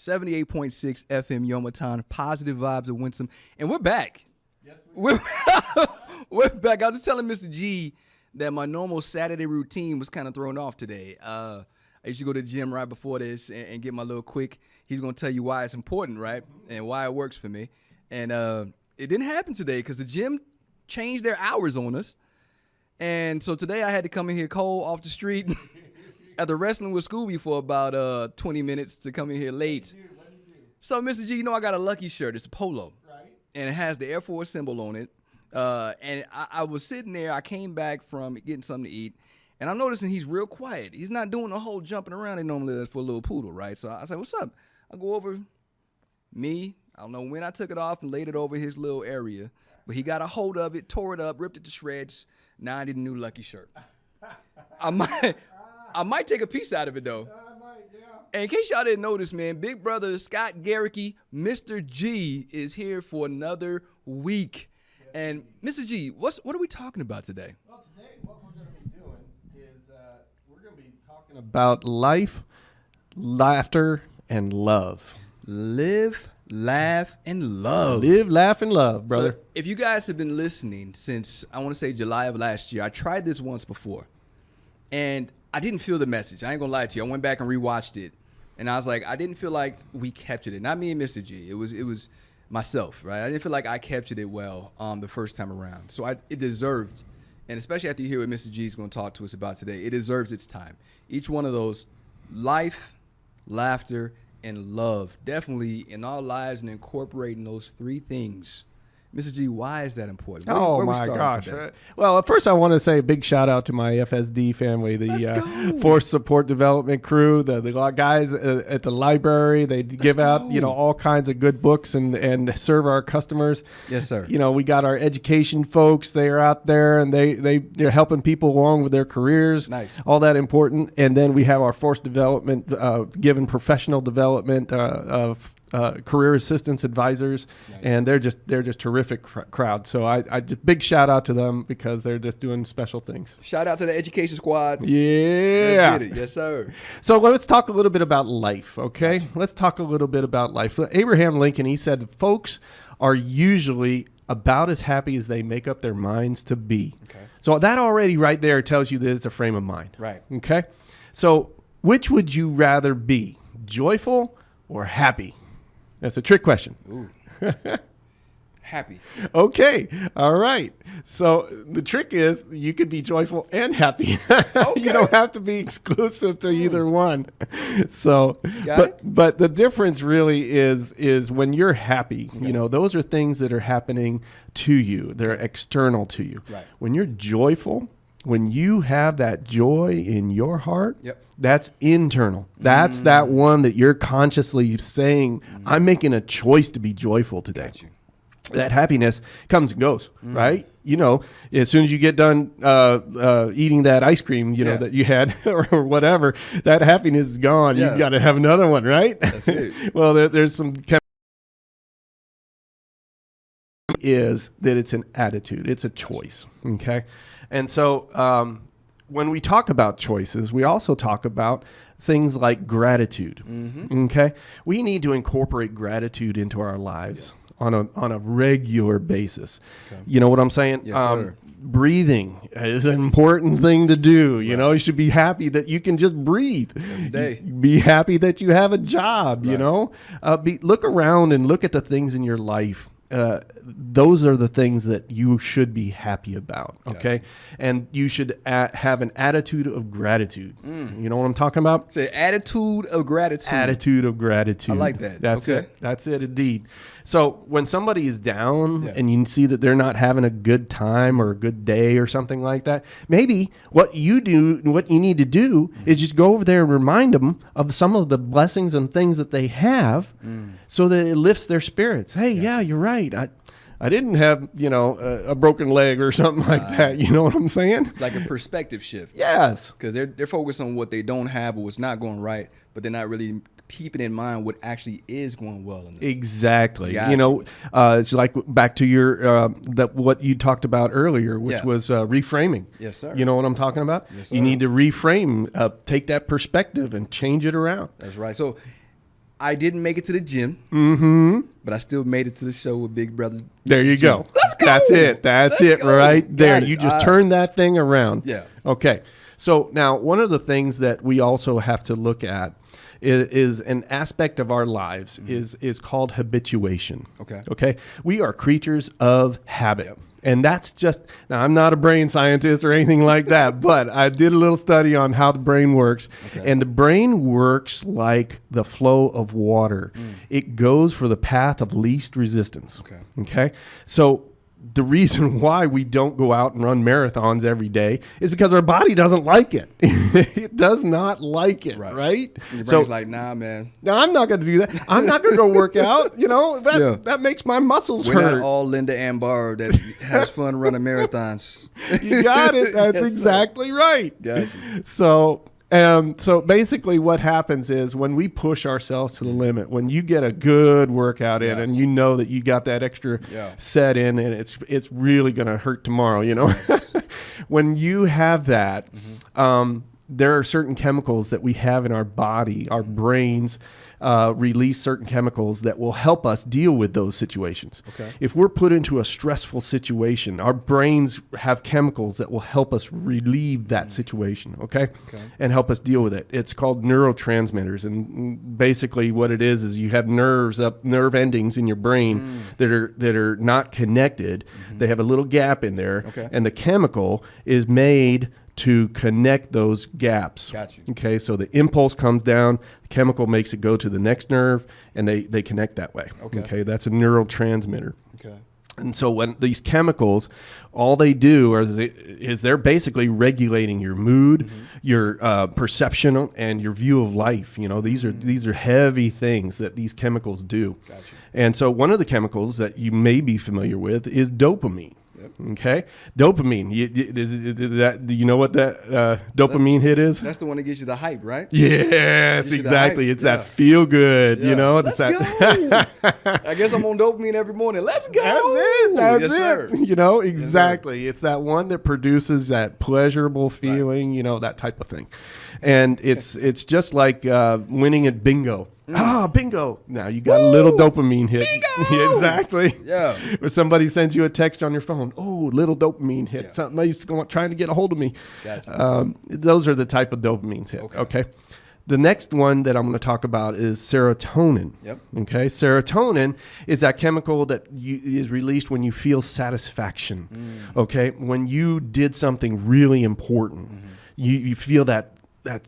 78.6 FM Yomaton, Positive Vibes of Winsome. And we're back. Yes, we're back. I was just telling Mr. G that my normal Saturday routine was kind of thrown off today. I used to go to the gym right before this and get my little quick. He's going to tell you why it's important, right? And why it works for me. And it didn't happen today because the gym changed their hours on us. And so today I had to come in here cold off the street after wrestling with Scooby for about 20 minutes to come in here late. What did you do? So, Mr. G, you know I got a Lucky shirt. It's a polo. Right. And it has the Air Force symbol on it. And I was sitting there. I came back from getting something to eat. And I'm noticing he's real quiet. He's not doing the whole jumping around he normally does for a little poodle, right? So I said, what's up? I go over me. I don't know when I took it off and laid it over his little area. But he got a hold of it, tore it up, ripped it to shreds. Now I need a new Lucky shirt. I might take a piece out of it, though. And in case y'all didn't notice, man, big brother Scott Garricky, Mr. G, is here for another week. And Mr. G, what are we talking about today? Well, today what we're going to be doing is we're going to be talking about life, laughter, and love. Live, laugh, and love. Live, laugh, and love, brother. So if you guys have been listening since, I want to say July of last year, I tried this once before. And I didn't feel the message. I ain't going to lie to you. I went back and rewatched it. And I was like, I didn't feel like we captured it. Not me and Mr. G. It was myself, right? I didn't feel like I captured it well the first time around. So it deserved, and especially after you hear what Mr. G is going to talk to us about today, it deserves its time. Each one of those, life, laughter, and love, definitely in our lives and incorporating those three things. Mr. G, why is that important? Where my gosh. Today? Well, first I want to say a big shout out to my FSD family, the Force Support Development crew, the guys at the library. They give out, all kinds of good books and serve our customers. Yes, sir. We got our education folks. They are out there and they're helping people along with their careers. Nice. All that important. And then we have our Force Development, giving professional development of career assistance advisors. Nice. And they're just terrific crowd. So I just big shout out to them because they're just doing special things. Shout out to the education squad. Yeah. Let's get it. Yes, sir. So let's talk a little bit about life. Okay. Gotcha. Let's talk a little bit about life. So Abraham Lincoln, he said, folks are usually about as happy as they make up their minds to be. Okay. So that already right there tells you that it's a frame of mind. Right. Okay. So which would you rather be, joyful or happy? That's a trick question. Ooh. Happy. Okay. All right. So the trick is you could be joyful and happy. Okay. You don't have to be exclusive to either one. So, but the difference really is when you're happy, those are things that are happening to you. They're external to you. Right. When you're joyful, when you have that joy in your heart, that's internal. That's that one that you're consciously saying, I'm making a choice to be joyful today. Got you. That happiness comes and goes, right? As soon as you get done eating that ice cream, that you had or whatever, that happiness is gone. Yeah. You've got to have another one, right? That's it. Well, there's some is that it's an attitude. It's a choice, okay? And so when we talk about choices, we also talk about things like gratitude, okay? We need to incorporate gratitude into our lives. On a regular basis. Okay. You know what I'm saying? Yes, sir. Breathing is an important thing to do. You should be happy that you can just breathe. Every day. Be happy that you have a job, right. Look around and look at the things in your life. Those are the things that you should be happy about, okay? Gotcha. And you should have an attitude of gratitude. You know what I'm talking about? Say attitude of gratitude. Attitude of gratitude. I like that. That's it. That's it indeed. So when somebody is down and you see that they're not having a good time or a good day or something like that, maybe what you need to do is just go over there and remind them of some of the blessings and things that they have so that it lifts their spirits. Hey, yeah, you're right. I didn't have, a broken leg or something like that. You know what I'm saying? It's like a perspective shift. Yes. Because they're focused on what they don't have or what's not going right, but they're not really keeping in mind what actually is going well in them. Exactly. Gotcha. It's like back to your what you talked about earlier, which was reframing. Yes, sir. You know what I'm talking about? Yes, sir. You need to reframe, take that perspective and change it around. That's right. So I didn't make it to the gym, but I still made it to the show with Big Brother. There you go. Let's go. That's it. That's it right there. You just turn that thing around. Yeah. Okay. So now one of the things that we also have to look at is an aspect of our lives is called habituation. Okay. We are creatures of habit. Yep. And that's just, now I'm not a brain scientist or anything like that, but I did a little study on how the brain works. And the brain works like the flow of water. It goes for the path of least resistance. Okay. So the reason why we don't go out and run marathons every day is because our body doesn't like it. It does not like it, right? Your brain's like, nah, man. No, I'm not going to do that. I'm not going to go work out. You know, that makes my muscles hurt. We're not all Linda Ambar that has fun running marathons. You got it. That's exactly right. Gotcha. So basically what happens is when we push ourselves to the limit, when you get a good workout in and you know that you got that extra set in and it's really going to hurt tomorrow, you know, when you have that, there are certain chemicals that we have in our body, our brains, release certain chemicals that will help us deal with those situations. If we're put into a stressful situation, our brains have chemicals that will help us relieve that situation, and help us deal with it. It's called neurotransmitters, and basically what it is you have nerve endings in your brain that are not connected. They have a little gap in there, and the chemical is made to connect those gaps. Okay, so the impulse comes down, the chemical makes it go to the next nerve, and they connect that way. Okay, that's a neurotransmitter. And so when these chemicals, all they do is they're basically regulating your mood, your perception, and your view of life. You know, these are heavy things that these chemicals do. And so one of the chemicals that you may be familiar with is dopamine. Okay, dopamine. Do you know what that dopamine hit is? That's the one that gives you the hype, right? Yes, exactly. It's that feel good. You know, let's go. I guess I'm on dopamine every morning. Let's go. That's it. Sir. You know, exactly. It's that one that produces that pleasurable feeling. You know, that type of thing. And it's just like winning at bingo. Bingo. Now you got a little dopamine hit. Bingo! Exactly. Yeah. Or somebody sends you a text on your phone. Oh, little dopamine hit. Somebody's trying to get a hold of me. Those are the type of dopamine hit. Okay. The next one that I'm going to talk about is serotonin. Okay. Serotonin is that chemical that is released when you feel satisfaction. Okay. When you did something really important, you feel that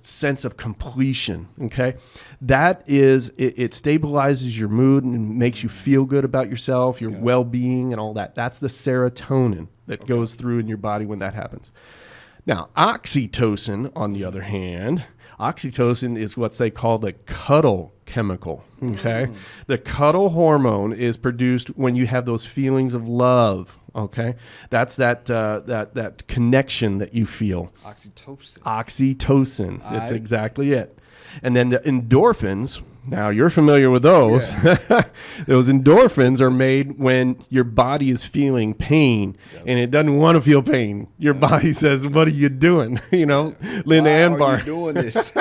sense of completion. Okay. That is, it stabilizes your mood and makes you feel good about yourself, your well-being and all that. That's the serotonin that goes through in your body when that happens. Now, oxytocin, on the other hand, oxytocin is what they call the cuddle chemical. Okay. The cuddle hormone is produced when you have those feelings of love. Okay, that's that connection that you feel. Oxytocin. That's exactly it. And then the endorphins. Now you're familiar with those. Those endorphins are made when your body is feeling pain, and it doesn't want to feel pain. Your body says, "What are you doing?" You know, Linda Ambar. Why are you doing this?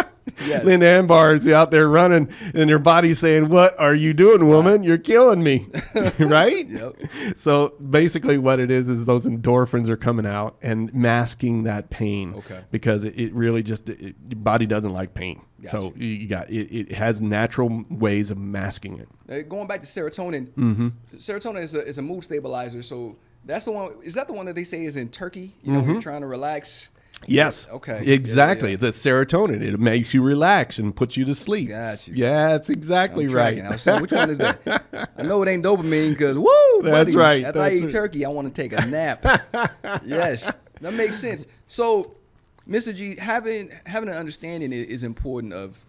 Linda Ambar is out there running, and her body's saying, "What are you doing, woman? You're killing me." Right? So basically what it is those endorphins are coming out and masking that pain because it really just, your body doesn't like pain. So it has natural ways of masking it. Going back to serotonin, serotonin is a mood stabilizer. So that's the one. Is that the one that they say is in Turkey? You know, when you're trying to relax. Yes. Okay. Exactly. It's a serotonin. It makes you relax and puts you to sleep. Got you. Yeah, that's exactly right. I was saying, which one is that? I know it ain't dopamine because that's buddy, right. After I eat turkey, I want to take a nap. Yes, that makes sense. So, Mr. G, having an understanding is important of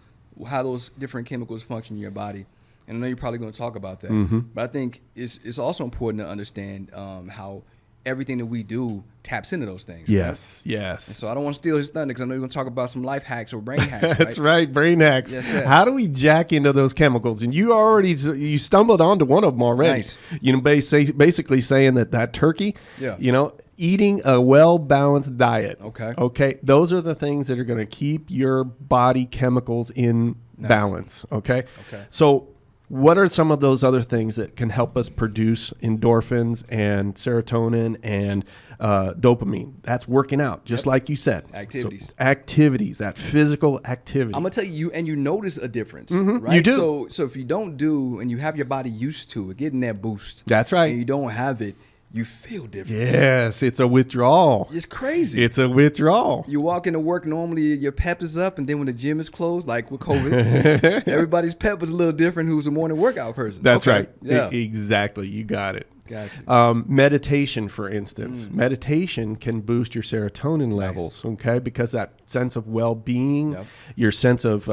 how those different chemicals function in your body. And I know you're probably going to talk about that. But I think it's also important to understand how everything that we do taps into those things. Yes, right? yes. And so I don't want to steal his thunder because I know you're going to talk about some life hacks or brain hacks. That's right, brain hacks. Yes. How do we jack into those chemicals? And you stumbled onto one of them already. Nice. You know, basically saying that turkey, you know, eating a well-balanced diet. Okay. Those are the things that are going to keep your body chemicals in balance. Okay. Okay. So what are some of those other things that can help us produce endorphins and serotonin and dopamine? That's working out, just like you said. Activities. So activities, that physical activity. I'm gonna tell you, and you notice a difference, Mhm, right? you do. So if you don't do, and you have your body used to it, getting that boost. That's right. And you don't have it, you feel different. Yes, it's a withdrawal. It's crazy. It's a withdrawal. You walk into work, normally your pep is up, and then when the gym is closed, like with COVID, everybody's pep was a little different who's a morning workout person. That's Okay. right. Yeah. Exactly. You got it. Gotcha. Meditation, for instance. Meditation can boost your serotonin levels, okay? Because that sense of well-being, your sense of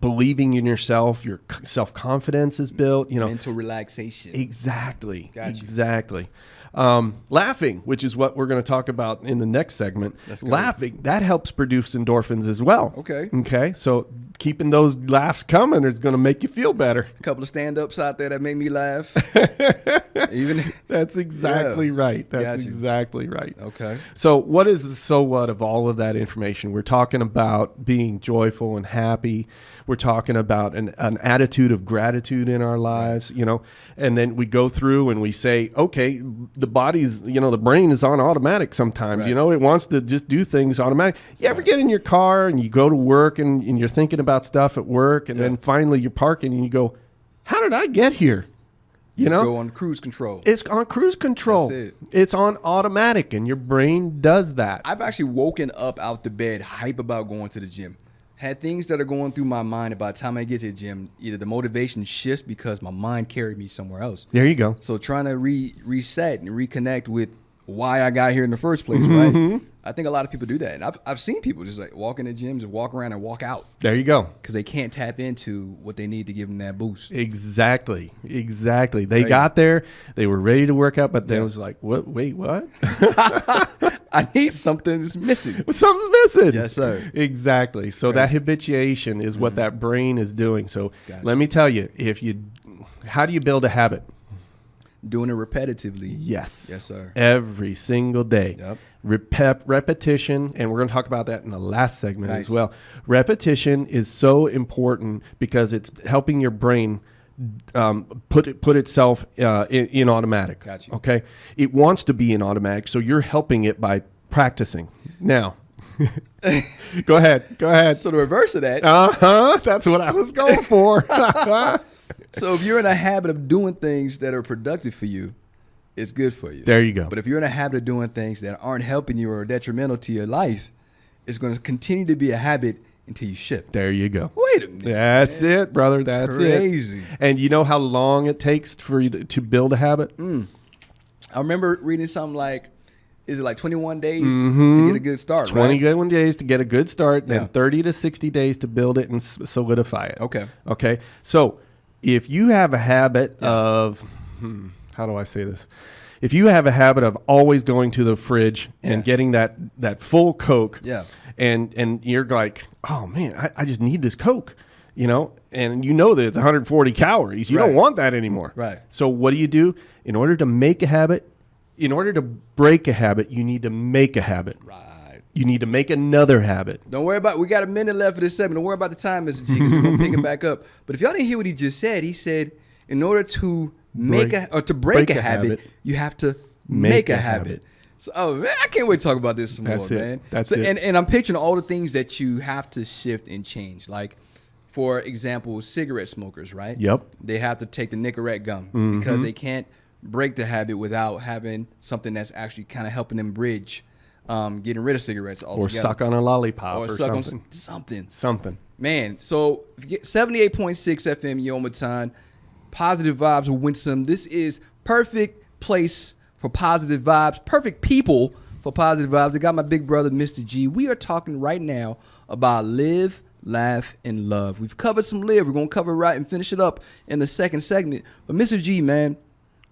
believing in yourself, your self-confidence is built, Mental relaxation. Exactly. Gotcha. Exactly. Laughing, which is what we're going to talk about in the next segment. Let's go. Laughing, that helps produce endorphins as well. Okay. Okay. So keeping those laughs coming is going to make you feel better. A couple of stand-ups out there that made me laugh. Even That's exactly right. That's Gotcha. exactly right. Okay. So what is the so what of all of that information? We're talking about being joyful and happy. We're talking about an attitude of gratitude in our lives, and then we go through and we say, okay, the body's, the brain is on automatic sometimes, Right. it wants to just do things automatic. You ever get in your car and you go to work and you're thinking about stuff at work and then finally you're parking and you go, how did I get here? Just go on cruise control. It's on cruise control. That's it. It's on automatic, and your brain does that. I've actually woken up out the bed hype about going to the gym. Had things that are going through my mind about the time I get to the gym. Either the motivation shifts because my mind carried me somewhere else. There you go. So trying to reset and reconnect with why I got here in the first place, right? I think a lot of people do that. And I've seen people just like walk in the gyms and walk around and walk out There you go. because they can't tap into what they need to give them that boost. Exactly. Exactly. They Right. got there. They were ready to work out, but then it was like, what? Wait, what? I need something that's missing. Something's missing. Yes, sir. Exactly. So that habituation is what that brain is doing. So Gotcha. let me tell you, how do you build a habit? Doing it repetitively. Yes. Yes, sir. Every single day. Yep. Repetition, and we're going to talk about that in the last segment Nice. as well. Repetition is so important because it's helping your brain put itself in automatic. Gotcha. Okay, it wants to be in automatic, so you're helping it by practicing. Now, go ahead. So the reverse of that. That's what I was going for. So if you're in a habit of doing things that are productive for you, it's good for you. There you go. But if you're in a habit of doing things that aren't helping you or are detrimental to your life, it's going to continue to be a habit until you shift. There you go. Wait a minute. That's it, brother. That's Crazy. it. And you know how long it takes for you to build a habit? I remember reading something like, is it like 21 days to get a good start, 20 right? good days to get a good start, then Yeah. 30 to 60 days to build it and solidify it. Okay. Okay. So if you have a habit of, how do I say this? If you have a habit of always going to the fridge and getting that full Coke, and you're like, oh man, I just need this Coke, and you know that it's 140 calories. You don't want that anymore. Right. So what do? In order to make a habit, in order to break a habit, you need to make a habit. Right. You need to make another habit. Don't worry about, we got a minute left for this segment. Don't worry about the time, Mr. G, because we're going to pick it back up. But if y'all didn't hear what he just said, he said, in order to break a habit, you have to make a habit. So, oh man, I can't wait to talk about this some more, man. That's it. And I'm picturing all the things that you have to shift and change. Like, for example, cigarette smokers, right? Yep. They have to take the Nicorette gum because they can't break the habit without having something that's actually kind of helping them bridge getting rid of cigarettes altogether. Or suck on a lollipop or suck something. on something. Something. Man, so 78.6 FM Yomaton, positive vibes with Winsome. This is perfect place for positive vibes, perfect people for positive vibes. I got my big brother, Mr. G. We are talking right now about live, laugh, and love. We've covered some live. We're going to cover right and finish it up in the second segment. But Mr. G, man,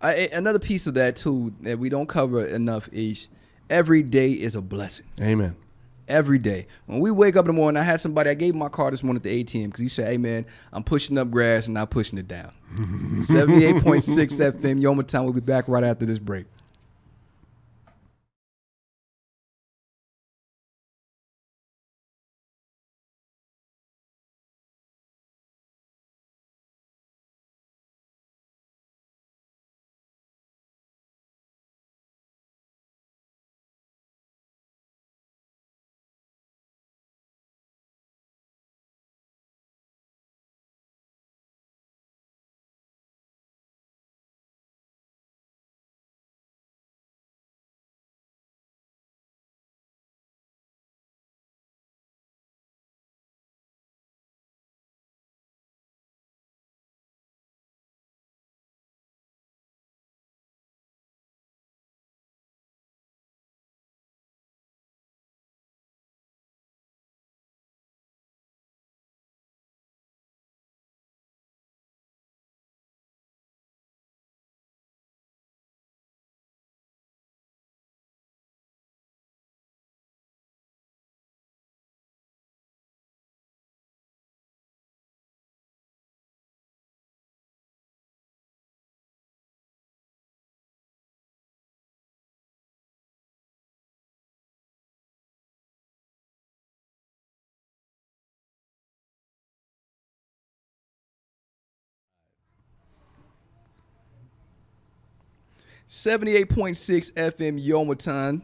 another piece of that too that we don't cover enough is every day is a blessing. Amen. Every day. When we wake up in the morning, I gave my car this morning at the ATM because he said, hey, man, I'm pushing up grass and not pushing it down. 78.6 FM, Yomaton. We'll be back right after this break. 78.6 FM Yomaton.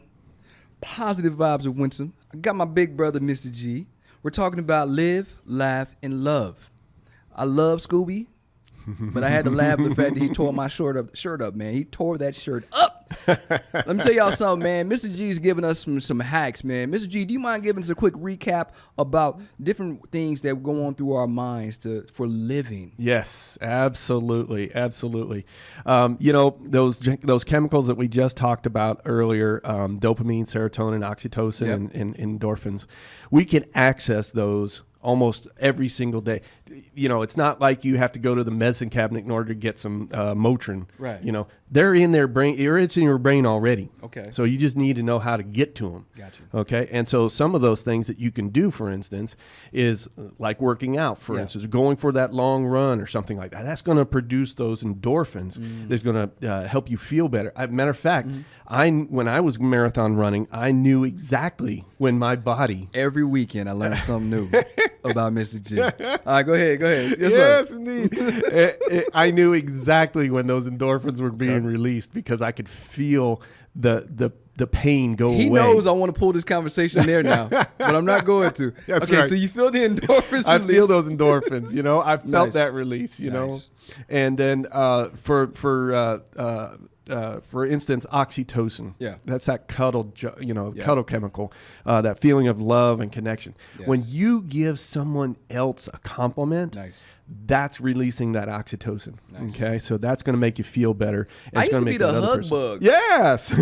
Positive vibes of Winsome. I got my big brother, Mr. G. We're talking about live, laugh, and love. I love Scooby, but I had to laugh at the fact that he tore my shirt up, man. He tore that shirt up. Let me tell y'all something, man. Mr. G's giving us some hacks, man. Mr. G, do you mind giving us a quick recap about different things that go on through our minds for living? Yes, absolutely, absolutely. Those chemicals that we just talked about earlier, dopamine, serotonin, oxytocin, and endorphins, we can access those almost every single day. It's not like you have to go to the medicine cabinet in order to get some Motrin. Right. They're in their brain. It's in your brain already. Okay. So you just need to know how to get to them. Gotcha. Okay. And so some of those things that you can do, for instance, is like working out, for instance, going for that long run or something like that. That's going to produce those endorphins. That's going to help you feel better. Matter of fact, when I was marathon running, I knew exactly when my body. Every weekend I learned something new about Mr. G. All right, go ahead. Yes, indeed. I knew exactly when those endorphins were being released because I could feel the pain go away. He knows I want to pull this conversation there now, but I'm not going to. That's okay, right. so you feel the endorphins I release. feel those endorphins, I felt Nice. that release, Nice. And then for instance, oxytocin. Yeah. That's that cuddle chemical, that feeling of love and connection. Yes. When you give someone else a compliment, Nice. that's releasing that oxytocin. Nice. Okay, so that's going to make you feel better. I used gonna to be make the that other hug person- bug. Yes.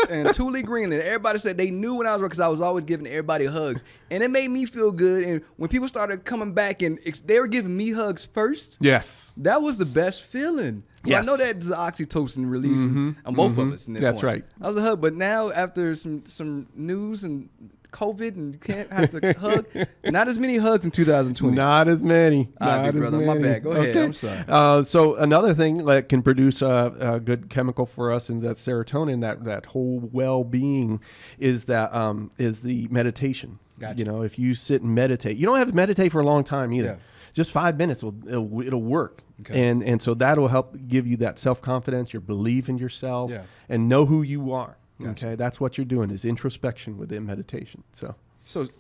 And Thule Greenland, everybody said they knew when I was because I was always giving everybody hugs, and it made me feel good. And when people started coming back and they were giving me hugs first, Yes. that was the best feeling. So Yes. I know that's the oxytocin releasing on both of us. In that That's point. right. That was a hug, but now after some news and COVID and you can't have to hug, not as many hugs in 2020. Not as many. All right, Not big as brother, my many. bad. Go ahead. Okay. I'm sorry. So another thing that can produce a good chemical for us, and that's serotonin, that whole well-being, is the meditation. Gotcha. If you sit and meditate, you don't have to meditate for a long time either. Yeah. Just 5 minutes it'll work. Okay. And so that'll help give you that self-confidence, your belief in yourself, and know who you are. Gotcha. Okay, that's what you're doing, is introspection within meditation. So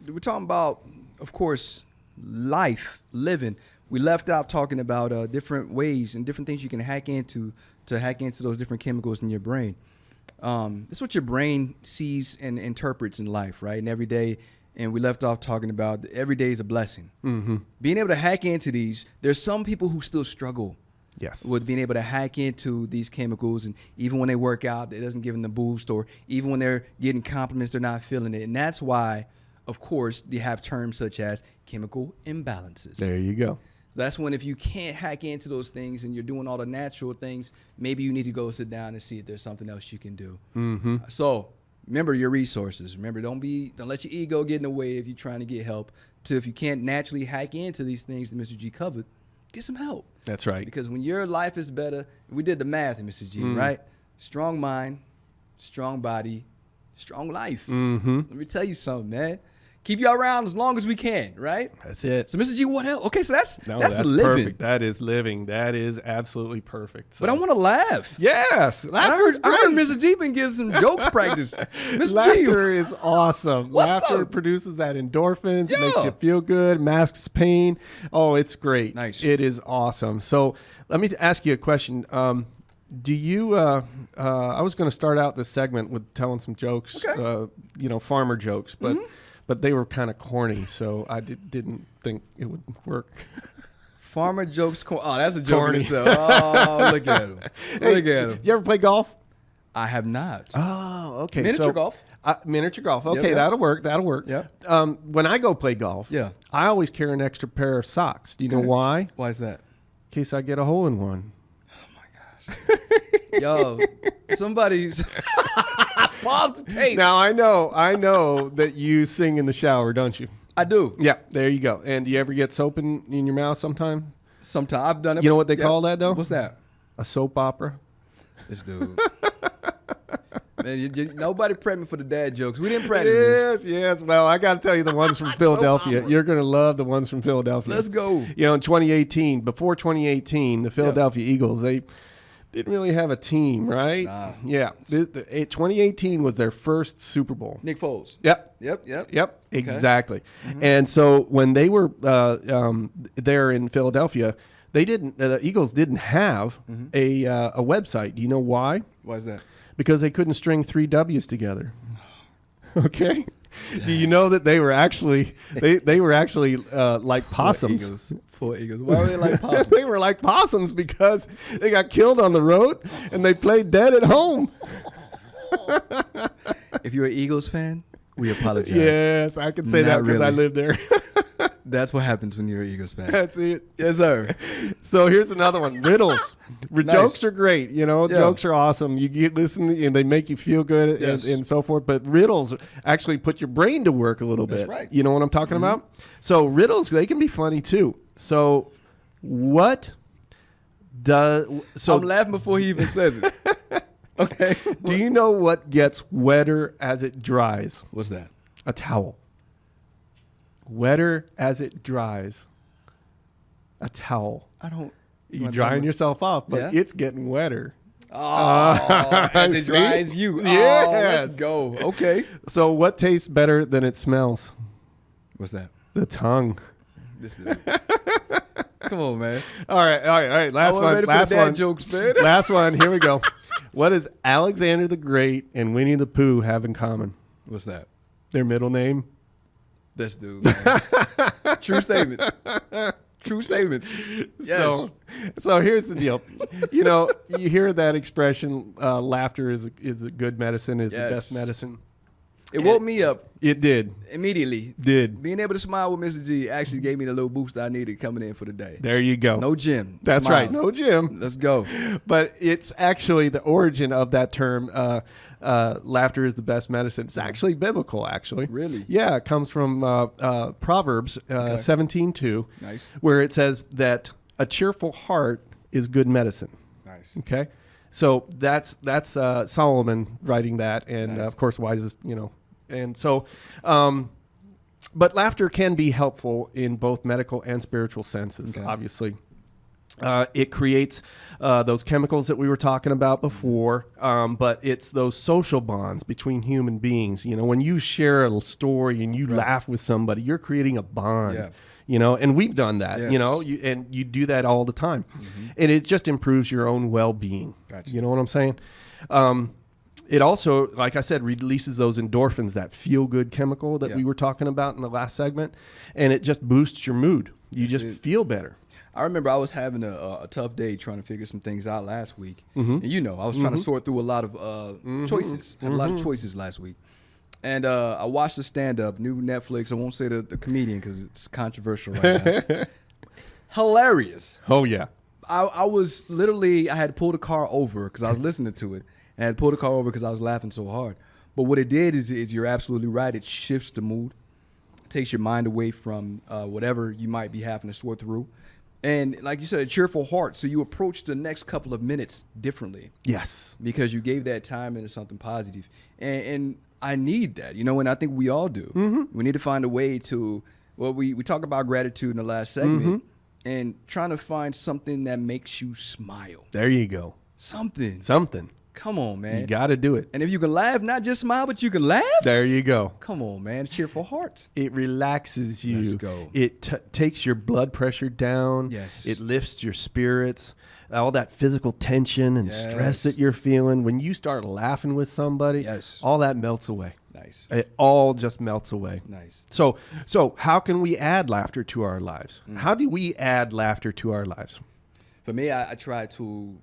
we're talking about, of course, life, living. We left out talking about different ways and different things you can hack into to hack into those different chemicals in your brain. That's what your brain sees and interprets in life, right? And every day. And we left off talking about every day is a blessing. Mm-hmm. Being able to hack into these, there's some people who still struggle. Yes. With being able to hack into these chemicals, and even when they work out, it doesn't give them the boost, or even when they're getting compliments, they're not feeling it. And that's why, of course, you have terms such as chemical imbalances. There you go. That's when if you can't hack into those things and you're doing all the natural things, maybe you need to go sit down and see if there's something else you can do. Mm-hmm. So remember your resources. Remember, don't let your ego get in the way if you're trying to get help. If you can't naturally hack into these things that Mr. G covered, get some help. That's right. Because when your life is better, we did the math in Mr. G, right? Strong mind, strong body, strong life. Mm-hmm. Let me tell you something, man. Keep you around as long as we can, right? That's it. So, Mr. G, what else? Okay, so that's living. Perfect. That is living. That is absolutely perfect. So. But I want to laugh. Yes. I heard Mr. G been getting some joke practice. Mr. Laughter is awesome. What's Laughter up? produces that endorphins. It makes Yeah. you feel good, masks pain. Oh, it's great. Nice. It is awesome. So let me ask you a question. Do you, I was going to start out this segment with telling some jokes, Okay. Farmer jokes, but they were kind of corny, so I didn't think it would work. Farmer jokes. Oh, that's a joke Corny. in itself. Oh, look at him. Look at him. You ever play golf? I have not. Oh, okay. Miniature golf? Miniature golf. Okay, yeah. that'll work. That'll work. Yeah. When I go play golf, I always carry an extra pair of socks. Do you know why? Why is that? In case I get a hole in one. Yo, somebody's pause the tape. Now I know that you sing in the shower, don't you? I do. Yeah, there you go. And do you ever get soap in your mouth sometime? Sometimes I've done it. You know what they call that though? What's that? A soap opera. This dude. Man, nobody prepped me for the dad jokes. We didn't practice this. Yes. Well, I got to tell you the ones from Philadelphia. You're going to love the ones from Philadelphia. Let's go. In 2018, before 2018, the Philadelphia Eagles, didn't really have a team, right? Nah. Yeah. 2018 was their first Super Bowl. Nick Foles. Yep. Yep. Okay. Exactly. Mm-hmm. And so when they were there in Philadelphia, they didn't. The Eagles didn't have a website. Do you know why? Why is that? Because they couldn't string 3 W's together. Okay. Dang. Do you know that they were actually like possums? Poor Eagles. Why were they like possums? They were like possums because they got killed on the road and they played dead at home. If you're an Eagles fan, we apologize. Yes, I can say that because I live there. That's what happens when you're an Eagles fan. That's it. Yes, sir. So here's another one. Riddles. Nice. Jokes are great. You know, jokes are awesome. You get listen and they make you feel good and so forth. But riddles actually put your brain to work a little bit. That's right. You know what I'm talking about? So riddles, they can be funny too. So what does... So I'm laughing before he even says it. Okay. Do you know what gets wetter as it dries? What's that? A towel. Wetter as it dries. A towel. I don't... You're drying yourself off, but it's getting wetter. Oh, as it dries you. Yes. Oh, let's go. Okay. So what tastes better than it smells? What's that? The tongue. This is Come on, man. All right. Last one. Jokes, man. Last one. Here we go. What does Alexander the Great and Winnie the Pooh have in common? What's that? Their middle name. This dude, man. True statements. True statements. Yes. So here's the deal. You know, you hear that expression, laughter is a good medicine, is the best medicine. It woke me up. It did. Immediately. Did. Being able to smile with Mr. G actually gave me the little boost I needed coming in for the day. There you go. No gym. That's Smiles. right. No gym. Let's go. But it's actually the origin of that term, laughter is the best medicine. It's actually biblical, actually. Really? Yeah, it comes from Proverbs 17:2. Nice. Where it says that a cheerful heart is good medicine. Nice. Okay? So that's Solomon writing that, and Nice. of course, why does and so, but laughter can be helpful in both medical and spiritual senses. Okay. Obviously, it creates those chemicals that we were talking about before, but it's those social bonds between human beings. You know, when you share a story and you laugh with somebody, you're creating a bond. Yeah. You know, and we've done that. Yes. You know, you do that all the time, and it just improves your own well-being. Gotcha. You know what I'm saying? It also, like I said, releases those endorphins, that feel-good chemical that we were talking about in the last segment, and it just boosts your mood. You just feel better. I remember I was having a tough day trying to figure some things out last week. And you know, I was trying to sort through a lot of choices. Had a lot of choices last week. And I watched the stand-up, new Netflix. I won't say the comedian because it's controversial right now. Hilarious. Oh, yeah. I was literally, I had pulled the car over because I was listening to it. And I had pulled the car over because I was laughing so hard. But what it did is you're absolutely right. It shifts the mood. It takes your mind away from whatever you might be having to sort through. And like you said, a cheerful heart. So you approach the next couple of minutes differently. Yes. Because you gave that time into something positive. And I need that, you know, and I think we all do. We need to find a way to, well, we talk about gratitude in the last segment and trying to find something that makes you smile. There you go. Something. Come on, man. You got to do it. And if you can laugh, not just smile, but you can laugh. There you go. Come on, man. Cheerful heart. It relaxes you. Let's go. It takes your blood pressure down. Yes. It lifts your spirits. All that physical tension and stress that you're feeling. When you start laughing with somebody, all that melts away. Nice. It all just melts away. Nice. So how can we add laughter to our lives? How do we add laughter to our lives? For me, I try to,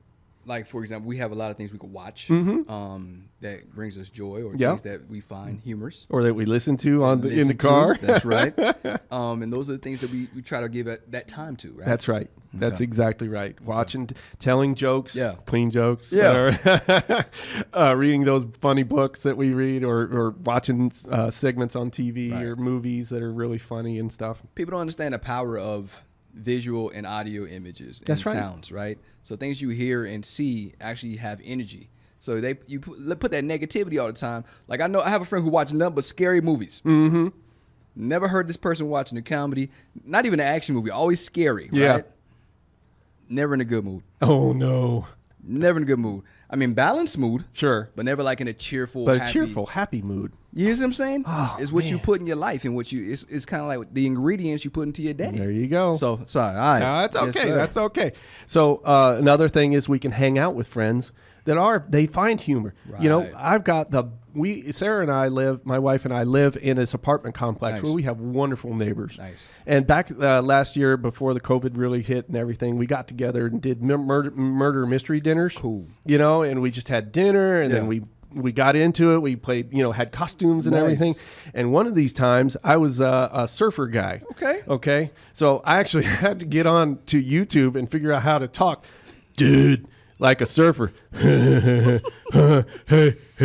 like, for example, we have a lot of things we could watch that brings us joy or things that we find humorous. Or that we listen to in the car. That's right. And those are the things that we try to give that time to, right? That's right. That's exactly right. Watching, telling jokes, clean jokes, reading those funny books that we read, or watching segments on TV or movies that are really funny and stuff. People don't understand the power of visual and audio images and sounds, right? So things you hear and see actually have energy. So you put that negativity all the time. Like I have a friend who watches nothing but scary movies. Never heard this person watching a comedy, not even an action movie, always scary, right? Never in a good mood. Oh, no. Never in a good mood. I mean, balanced mood. Sure. But never like in a cheerful, But happy. a cheerful, happy mood. You know what I'm saying? Oh, it's what you man. put in your life and what you, it's kind of like the ingredients you put into your day. There you go. So, sorry. All right. No, that's Yes, okay. sir. That's okay. So another thing is we can hang out with friends they find humor. You know, Right. I've got Sarah and I my wife and I live in this apartment complex Nice. where we have wonderful neighbors. Nice. And back last year before the COVID really hit and everything, we got together and did murder mystery dinners. Cool. You know, and we just had dinner and then we got into it. We played, had costumes and Nice. everything. And one of these times I was a surfer guy. Okay. Okay. So I actually had to get on to YouTube and figure out how to talk. Dude, like a surfer. Hey,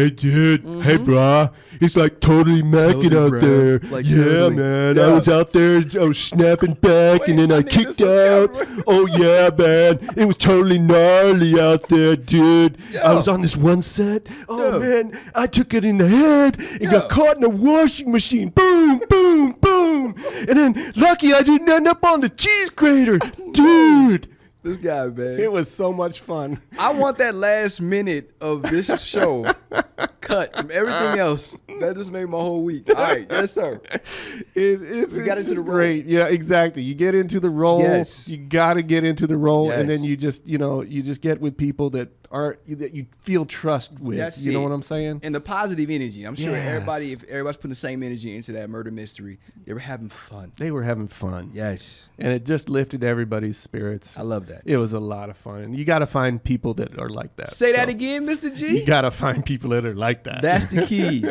dude. Hey, brah. It's like totally macking Totally, out bro. there. Like, yeah, totally. man. Yeah. I was out there. I was snapping back, Wait, and then I I need kicked this on out. camera. Oh, yeah, man. It was totally gnarly out there, dude. I was on this one set. Oh, man. I took it in the head and got caught in a washing machine. Boom, boom, boom. And then lucky I didn't end up on the cheese grater. Dude. This guy, man. It was so much fun. I want that last minute of this show cut from everything else. That just made my whole week. All right. Yes, sir. It's got into just the role. great. Yeah, exactly. You get into the role. Yes. You got to get into the role, and Yes. then you just get with people that you feel trust with. That's you know it. what I'm saying? And the positive energy. I'm sure Yes. if everybody's putting the same energy into that murder mystery, they were having fun. They were having fun. Yes. And it just lifted everybody's spirits. I love that. It was a lot of fun. You got to find people that are like that. Say that So, again, Mr. G. You got to find people that are like that. That's the key.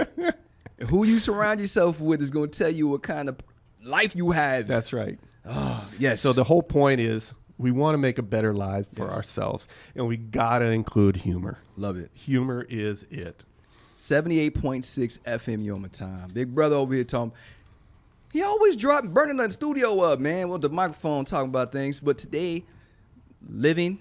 Who you surround yourself with is going to tell you what kind of life you have. That's right. Oh, yes. So the whole point is we want to make a better life for Yes. ourselves, and we got to include humor. Love it. Humor is it. 78.6 FM Yoma Time. Big brother over here talking. He always burning the studio up, man, with the microphone talking about things. But today, living,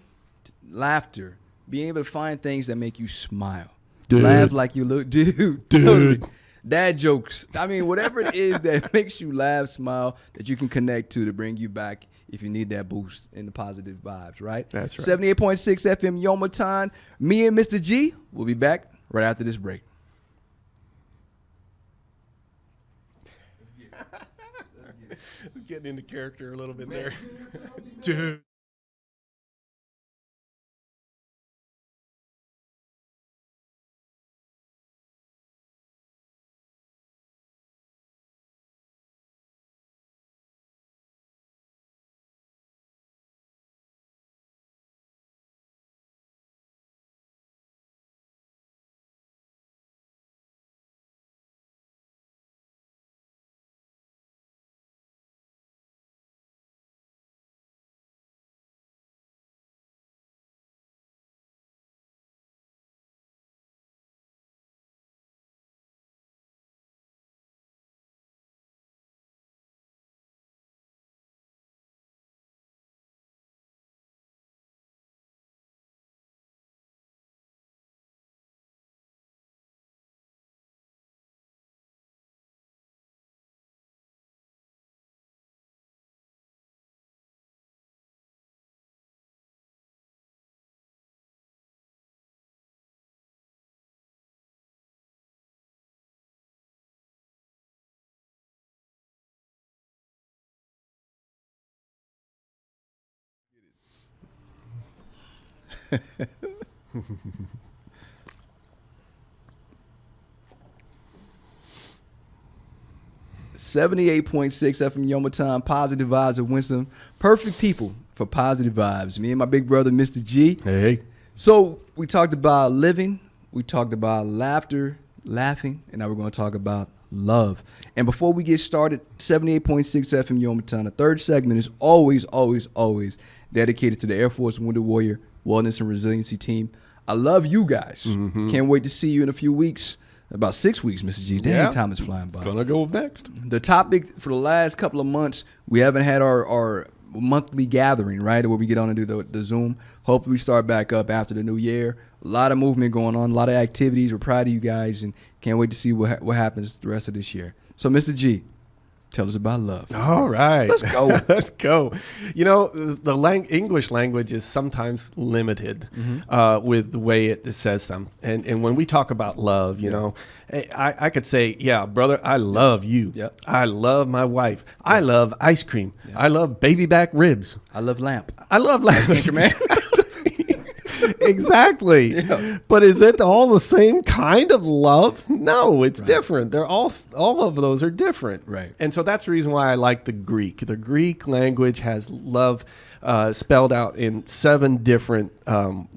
laughter, being able to find things that make you smile. Dude. Laugh like you look, dude. Dude. Totally. Dad jokes. I mean, whatever it is that makes you laugh, smile, that you can connect to bring you back if you need that boost in the positive vibes, right? That's right. 78.6 FM Yoma Time. Me and Mr. G will be back right after this break. Getting into character a little bit there. Dude. .6 FM Yoma Time, positive vibes of Winston. Perfect people for positive vibes. Me and my big brother, Mr. G. Hey. So we talked about living, we talked about laughter, laughing, and now we're going to talk about love. And before we get started, 78.6 FM Yoma Time, the third segment is always, always, always dedicated to the Air Force Wounded Warrior Wellness and Resiliency Team. I love you guys. Can't wait to see you in a few weeks. About 6 weeks, Mr. G. Dang, Yeah. time is flying by. Gonna go next. The topic for the last couple of months, we haven't had our monthly gathering, right, where we get on and do the Zoom. Hopefully we start back up after the new year. A lot of movement going on, a lot of activities. We're proud of you guys and can't wait to see what happens the rest of this year. So, Mr. G, Tell us about love. All right. Let's go. Let's go. You know, the English language is sometimes limited with the way it says them. And when we talk about love, you know, I could say, yeah, brother, I love you. Yep. I love my wife. I love ice cream. I love baby back ribs. I love lamp. I love lamp. Anchorman. Exactly. Yeah. But is it all the same kind of love? No, it's different. They're all of those are different. Right. And so that's the reason why I like the Greek. The Greek language has love spelled out in 7 different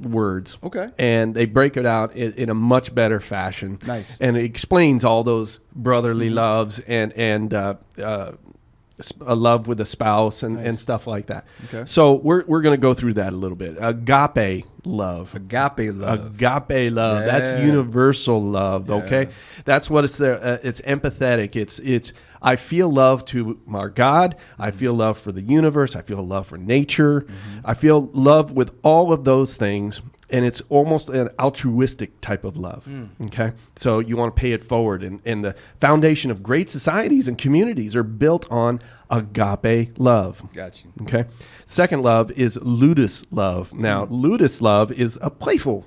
words. Okay. And they break it out in a much better fashion. Nice. And it explains all those brotherly loves and a love with a spouse and stuff like that. Okay. So we're going to go through that a little bit. Agape love. Agape love. Agape love. Yeah. That's universal love. Okay. That's what it's there. It's empathetic. It's I feel love to our God. I feel love for the universe. I feel love for nature. I feel love with all of those things. And it's almost an altruistic type of love. Okay. So you want to pay it forward. And the foundation of great societies and communities are built on agape love. Got you. Okay. Second love is Ludus Love. Now, Ludus Love is a playful,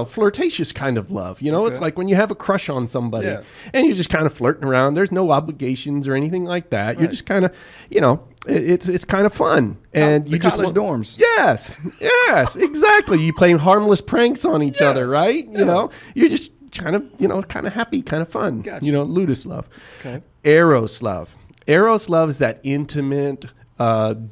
flirtatious kind of love. It's like when you have a crush on somebody and you're just kind of flirting around. There's no obligations or anything like that. Right. You're just kind of, it's kind of fun. And you college just dorms. Yes, exactly. You playing harmless pranks on each other, right? Yeah. You're just kind of happy, kind of fun. Gotcha. Ludus love. Okay. Eros love. Eros love is that intimate,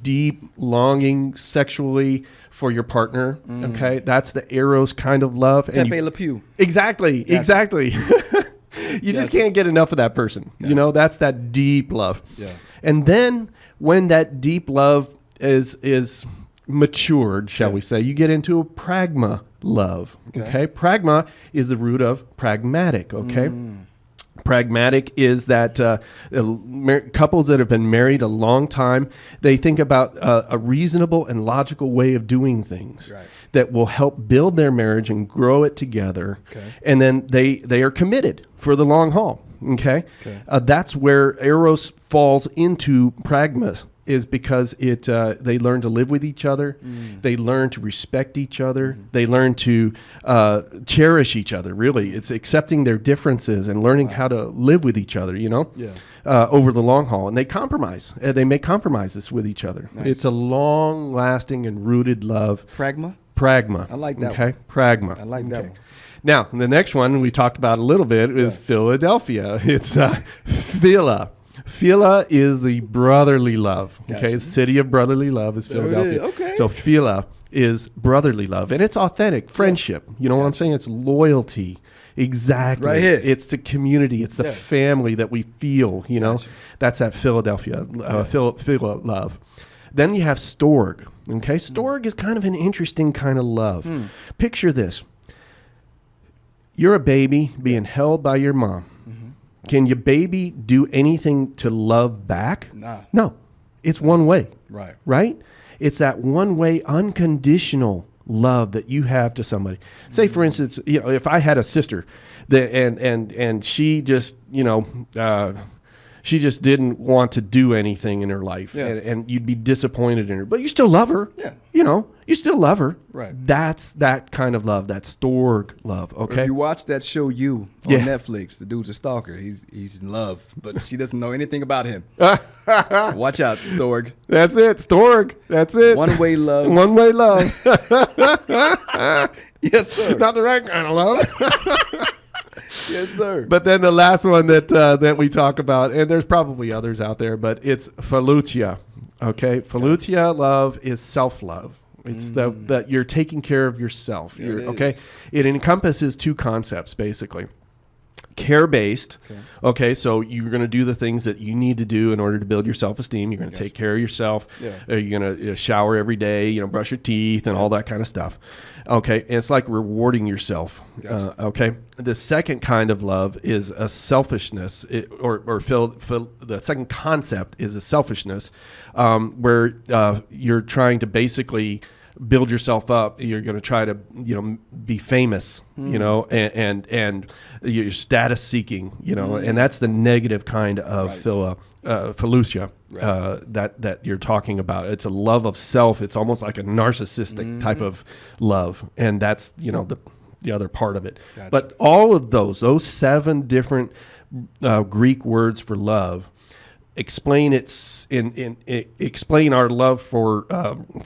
deep longing sexually for your partner. Okay, that's the Eros kind of love. Pepe Le Pew. Exactly. You just can't get enough of that person. That's that deep love. Yeah. And then when that deep love is matured, shall we say, you get into a pragma love. Okay. Pragma is the root of pragmatic. Okay. Pragmatic is that couples that have been married a long time, they think about a reasonable and logical way of doing things that will help build their marriage and grow it together. And then they are committed for the long haul. Okay. That's where Eros falls into pragma, is because they learn to live with each other. They learn to respect each other. They learn to cherish each other, really. It's accepting their differences and learning how to live with each other, over the long haul. And they compromise. They make compromises with each other. Nice. It's a long-lasting and rooted love. Pragma? Pragma. I like that one. Pragma. I like that one. Now, the next one we talked about a little bit is Philadelphia. It's Phila. Phila is the brotherly love. Okay, the city of brotherly love is Philadelphia. Okay. So Phila is brotherly love, and it's authentic friendship. You know what I'm saying? It's loyalty. Exactly. Right here. It's the community. It's the family that we feel. That's that Philadelphia Phila love. Then you have Storg. Okay, Storg is kind of an interesting kind of love. Picture this: you're a baby being held by your mom. Can your baby do anything to love back? Nah. No. It's one way. Right. It's that one way unconditional love that you have to somebody. Say, for instance, if I had a sister and she just, she just didn't want to do anything in her life and you'd be disappointed in her, but you still love her. Yeah. You still love her. Right. That's that kind of love, that Storg love. Okay. If you watch that show on Netflix, the dude's a stalker. He's in love, but she doesn't know anything about him. Watch out, Storg. That's it, Storg. That's it. One-way love. One-way love. Yes, sir. Not the right kind of love. Yes, sir. But then the last one that we talk about, and there's probably others out there, but it's Philutia. Okay, Philutia love is self-love. It's that you're taking care of yourself. It encompasses 2 concepts basically. Care-based. Okay, so you're going to do the things that you need to do in order to build your self-esteem. You're going to take care of yourself. You're going to shower every day. Brush your teeth and all that kind of stuff. Okay, and it's like rewarding yourself. Okay, the second kind of love is a selfishness, the second concept is a selfishness, where you're trying to basically build yourself up. You're going to try to, be famous, and you're status seeking, and that's the negative kind of philusia that you're talking about. It's a love of self. It's almost like a narcissistic type of love, and that's the other part of it. Gotcha. But all of those 7 different Greek words for love explain explain our love for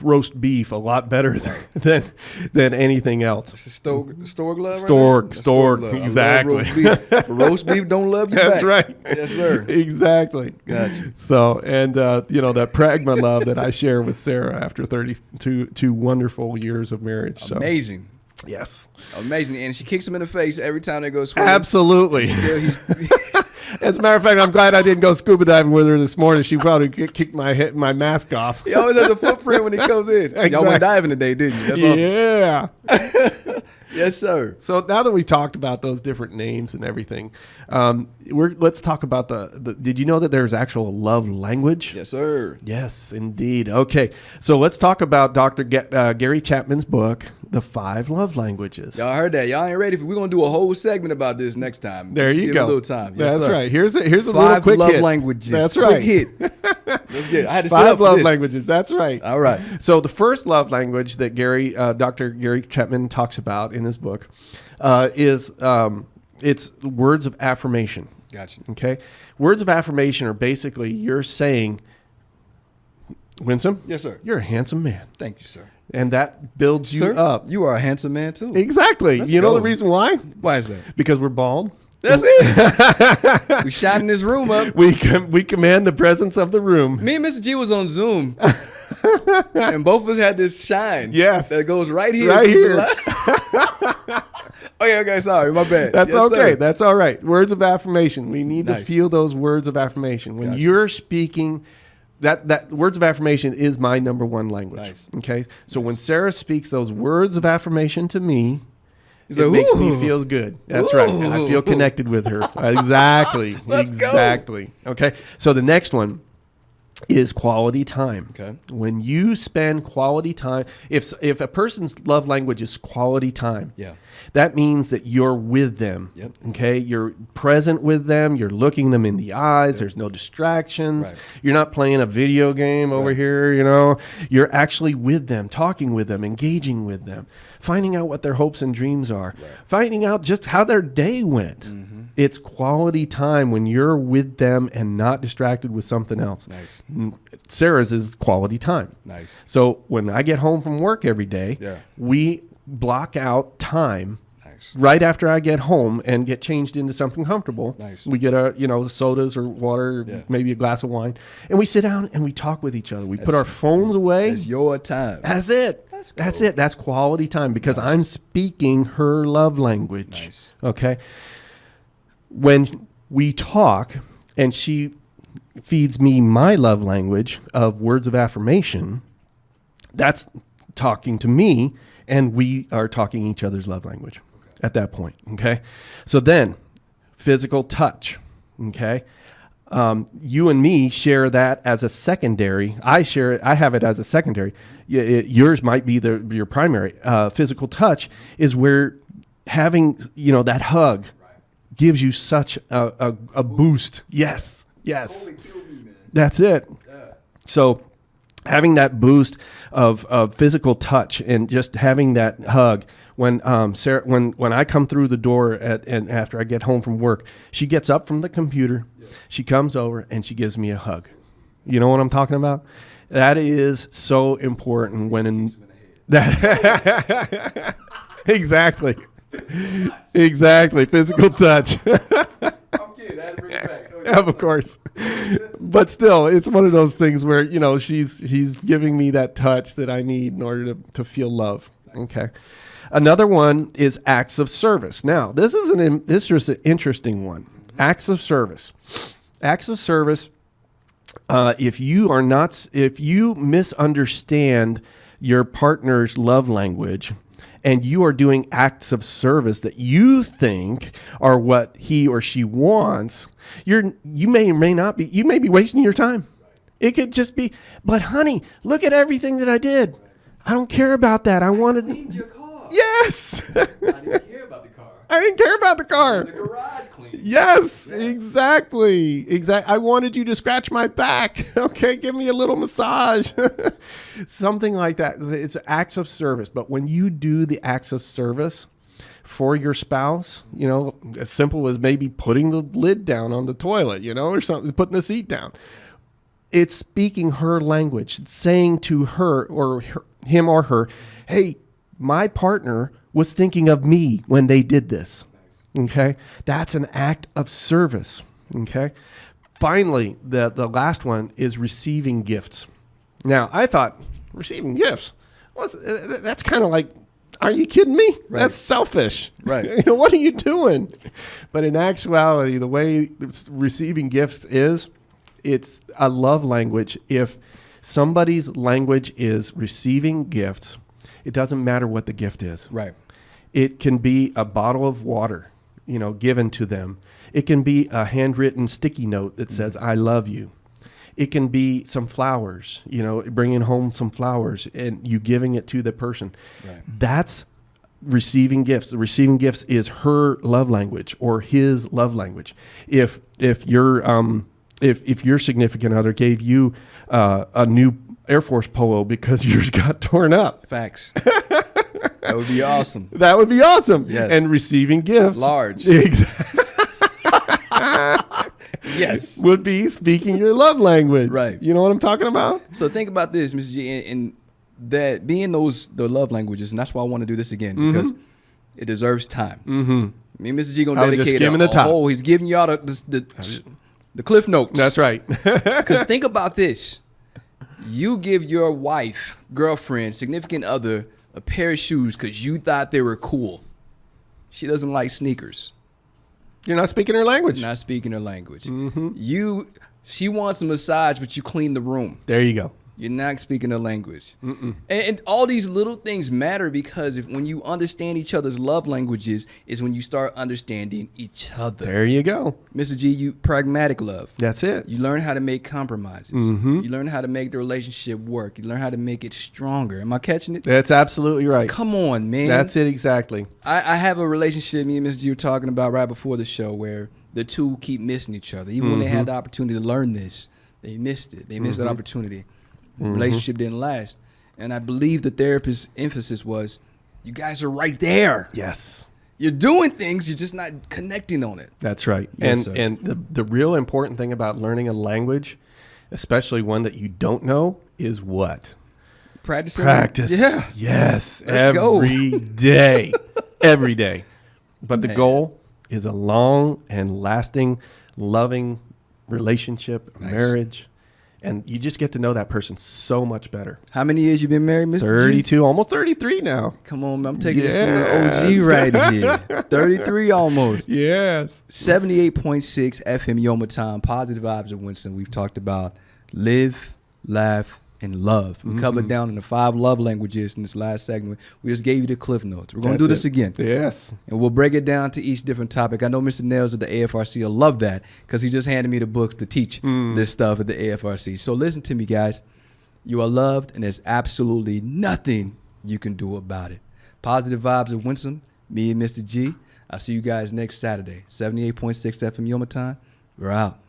roast beef a lot better than anything else. It's a stork love. Stork, exactly. Roast beef don't love you That's back. right. Yes, sir. Exactly. Gotcha. So, and that pragma love that I share with Sarah after 32 wonderful years of marriage. So. Amazing. Yes. Amazing. And she kicks him in the face every time they go swimming. Absolutely. He's As a matter of fact, I'm glad I didn't go scuba diving with her this morning. She probably kicked my mask off. He always has a footprint when he comes in. Exactly. Y'all went diving today, didn't you? That's awesome. Yeah. Yes, sir. So now that we've talked about those different names and everything, let's talk about the. Did you know that there's actual love language? Yes, sir. Yes, indeed. Okay, so let's talk about Dr. Gary Chapman's book, The 5 Love Languages. Y'all heard that. Y'all ain't ready. We're going to do a whole segment about this next time. There you Give go. a little time. Yes, That's sir. right. Here's a little 5 quick love hit. languages. That's Quick right. hit. Let's get it. I had to sit 5 up for love this. languages. That's right. All right. So the first love language that Dr. Gary Chapman talks about in his book is it's words of affirmation. Gotcha. Okay, words of affirmation are basically you're saying, Winsome, Yes, sir. you're a handsome man, Thank you, sir. and that builds you Sir, up. you are a handsome man, too. Exactly. Let's You know go. the reason why? Why is that? Because we're bald. That's it. We shining this room up. We command the presence of the room. Me and Mr. G was on Zoom, and both of us had this shine. Yes. That goes right here. Right here. Okay, sorry. My bad. That's Yes, okay. sir. That's all right. Words of affirmation. We need to Nice. feel those words of affirmation. When Gotcha. you're speaking, that words of affirmation is my number 1 language. Nice. Okay. So when Sarah speaks those words of affirmation to me, He's it like, makes me "Ooh." feel good. That's right. And I feel connected with her. Exactly. Let's go. Exactly. Okay. So the next one is quality time. Okay. When you spend quality time, if a person's love language is quality time, Yeah. that means that you're with them. Yep. Okay. You're present with them. You're looking them in the eyes. There's no distractions. Right. You're not playing a video game over Right. here. You're actually with them, talking with them, engaging with them, finding out what their hopes and dreams are, finding out just how their day went. Mm-hmm. It's quality time when you're with them and not distracted with something else. Nice. Sarah's is quality time. Nice. So when I get home from work every day, Yeah. we block out time Nice. right after I get home and get changed into something comfortable. Nice. We get sodas or water, Yeah. maybe a glass of wine, and we sit down and we talk with each other. We put our phones away. It's your time. That's it. That's it. That's quality time because I'm speaking her love language. Nice. Okay. When we talk and she feeds me my love language of words of affirmation, that's talking to me, and we are talking each other's love language at that point. Okay. So then physical touch. Okay. You and me share that as a secondary. I have it as a secondary. Yours might be your primary. Physical touch is where having, that hug gives you such a boost. Yes. That's it. So having that boost of physical touch and just having that hug. When Sarah, when I come through the door and after I get home from work, she gets up from the computer, she comes over and she gives me a hug. You know what I'm talking about? That is so important that exactly. Exactly, physical touch. Of course. But still, it's one of those things where, she's giving me that touch that I need in order to feel love. Okay. Another one is acts of service. Now, this is an interesting one. Acts of service. Acts of service, if you misunderstand your partner's love language, and you are doing acts of service that you think are what he or she wants, you may or may not be. You may be wasting your time. It could just be, but honey, look at everything that I did. I don't care about that. I wanted. Cleaned your car. Yes. I didn't care about the car. I didn't care about the car. The garage cleaned. Yes, exactly. I wanted you to scratch my back. Okay, give me a little massage. Something like that. It's acts of service. But when you do the acts of service for your spouse, as simple as maybe putting the lid down on the toilet, or something, putting the seat down. It's speaking her language. It's saying to her or him or her, hey, my partner was thinking of me when they did this. Okay? That's an act of service. Okay? Finally, the last one is receiving gifts. Now, I thought, receiving gifts? That's kind of like, are you kidding me? Right. That's selfish. Right. What are you doing? But in actuality, the way receiving gifts is, it's a love language. If somebody's language is receiving gifts, it doesn't matter what the gift is. Right. It can be a bottle of water, given to them. It can be a handwritten sticky note that says, I love you. It can be some flowers, bringing home some flowers and you giving it to the person. Right. That's receiving gifts. Receiving gifts is her love language or his love language. If your significant other gave you a new Air Force polo because yours got torn up. Facts. That would be awesome. That would be awesome. Yes. And receiving gifts. Large. Yes. Would be speaking your love language. Right. You know what I'm talking about? So think about this, Mr. G, and that being the love languages, and that's why I want to do this again, because it deserves time. Mm-hmm. Me and Mr. G going to dedicate he's giving y'all the cliff notes. That's right. Because think about this. You give your wife, girlfriend, significant other a pair of shoes because you thought they were cool. She doesn't like sneakers. You're not speaking her language. Not speaking her language. Mm-hmm. She wants a massage, but you clean the room. There you go. You're not speaking their language. And all these little things matter because when you understand each other's love languages is when you start understanding each other. There you go. Mr. G, you pragmatic love. That's it. You learn how to make compromises. You learn how to make the relationship work. You learn how to make it stronger. Am I catching it? That's absolutely right. Come on, man. That's it exactly. I have a relationship me and Mr. G were talking about right before the show where the two keep missing each other. Even when they had the opportunity to learn this, they missed it. They missed that opportunity. The relationship didn't last. And I believe the therapist's emphasis was, you guys are right there. Yes. You're doing things, you're just not connecting on it. That's right. Yes, and the real important thing about learning a language, especially one that you don't know, is what? Practice. Yeah. Yes. Every day. Every day. But the goal is a long and lasting, loving relationship, marriage. And you just get to know that person so much better. How many years you been married, Mr. 32, almost 33 now. Come on, man. I'm taking it from the OG right here. 33 almost. Yes. 78.6 FM Yomaton, Positive Vibes of Winston. We've talked about live, laugh, and love. We covered down in the 5 love languages in this last segment. We just gave you the cliff notes. We're going to do this again. Yes. And we'll break it down to each different topic. I know Mr. Nails at the AFRC will love that because he just handed me the books to teach this stuff at the AFRC. So listen to me, guys. You are loved, and there's absolutely nothing you can do about it. Positive Vibes of Winston, me and Mr. G. I'll see you guys next Saturday. 78.6 FM Yomaton. We're out.